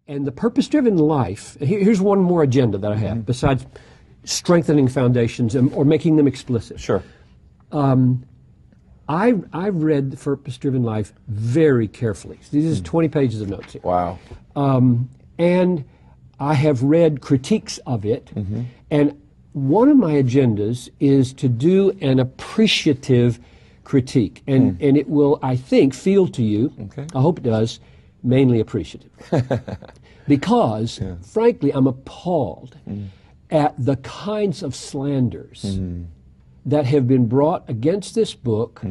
And the purpose-driven life, here's one more agenda that I have, besides strengthening foundations or making them explicit. Sure. I've read the Purpose-Driven Life very carefully. This is 20 pages of notes here. Wow. And I have read critiques of it, and one of my agendas is to do an appreciative critique, and it will, I think, feel to you, I hope it does, mainly appreciative. Because, frankly, I'm appalled at the kinds of slanders that have been brought against this book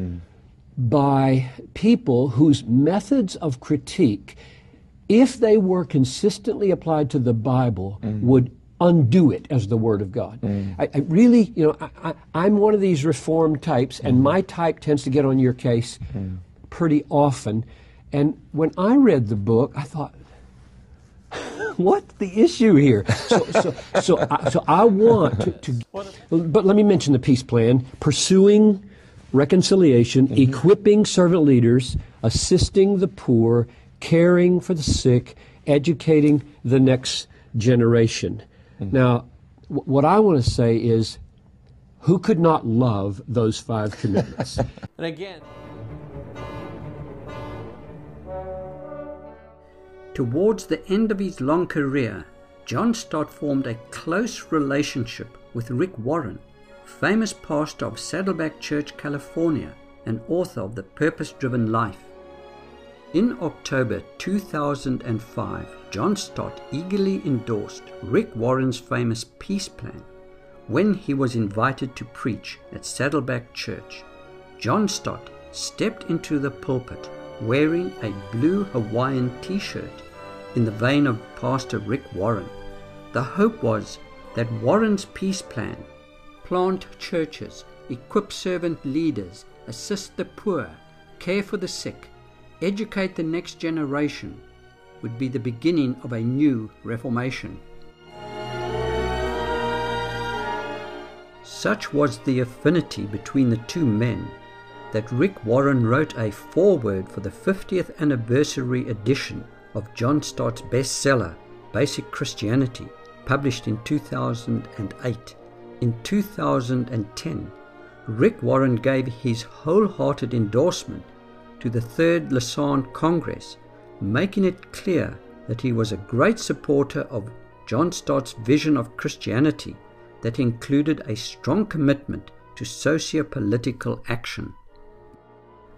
by people whose methods of critique, if they were consistently applied to the Bible, would undo it as the Word of God. I really, I'm one of these Reformed types, and my type tends to get on your case pretty often. And when I read the book, I thought, what's the issue here? So I want to, but let me mention the peace plan: pursuing reconciliation, equipping servant leaders, assisting the poor, caring for the sick, educating the next generation. Now, what I want to say is, who could not love those 5 commitments? And again, towards the end of his long career, John Stott formed a close relationship with Rick Warren, famous pastor of Saddleback Church, California, and author of The Purpose-Driven Life. In October 2005, John Stott eagerly endorsed Rick Warren's famous peace plan when he was invited to preach at Saddleback Church. John Stott stepped into the pulpit wearing a blue Hawaiian t-shirt in the vein of Pastor Rick Warren. The hope was that Warren's peace plan, plant churches, equip servant leaders, assist the poor, care for the sick, educate the next generation, would be the beginning of a new reformation. Such was the affinity between the two men that Rick Warren wrote a foreword for the 50th anniversary edition of John Stott's bestseller, Basic Christianity, published in 2008. In 2010, Rick Warren gave his wholehearted endorsement to the Third Lausanne Congress, making it clear that he was a great supporter of John Stott's vision of Christianity that included a strong commitment to socio-political action.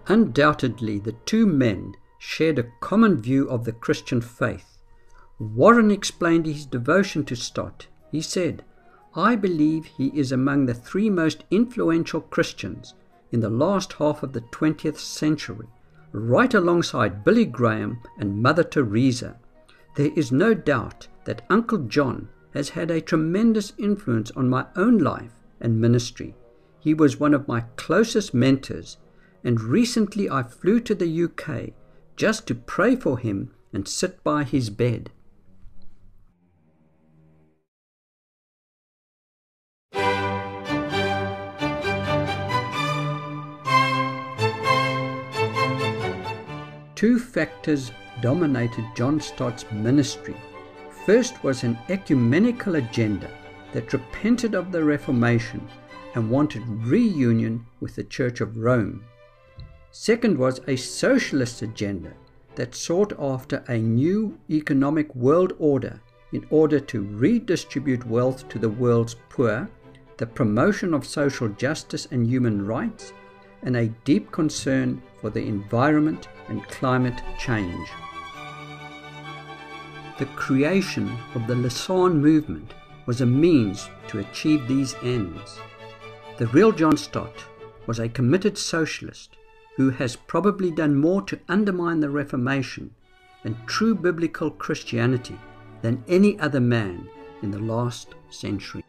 Undoubtedly, the two men shared a common view of the Christian faith. Warren explained his devotion to Stott. He said, "I believe he is among the 3 most influential Christians in the last half of the 20th century, right alongside Billy Graham and Mother Teresa. There is no doubt that Uncle John has had a tremendous influence on my own life and ministry. He was one of my closest mentors, and recently I flew to the UK just to pray for him and sit by his bed." Two factors dominated John Stott's ministry. First was an ecumenical agenda that repented of the Reformation and wanted reunion with the Church of Rome. Second was a socialist agenda that sought after a new economic world order in order to redistribute wealth to the world's poor, the promotion of social justice and human rights, and a deep concern for the environment and climate change. The creation of the Lausanne movement was a means to achieve these ends. The real John Stott was a committed socialist who has probably done more to undermine the Reformation and true biblical Christianity than any other man in the last century.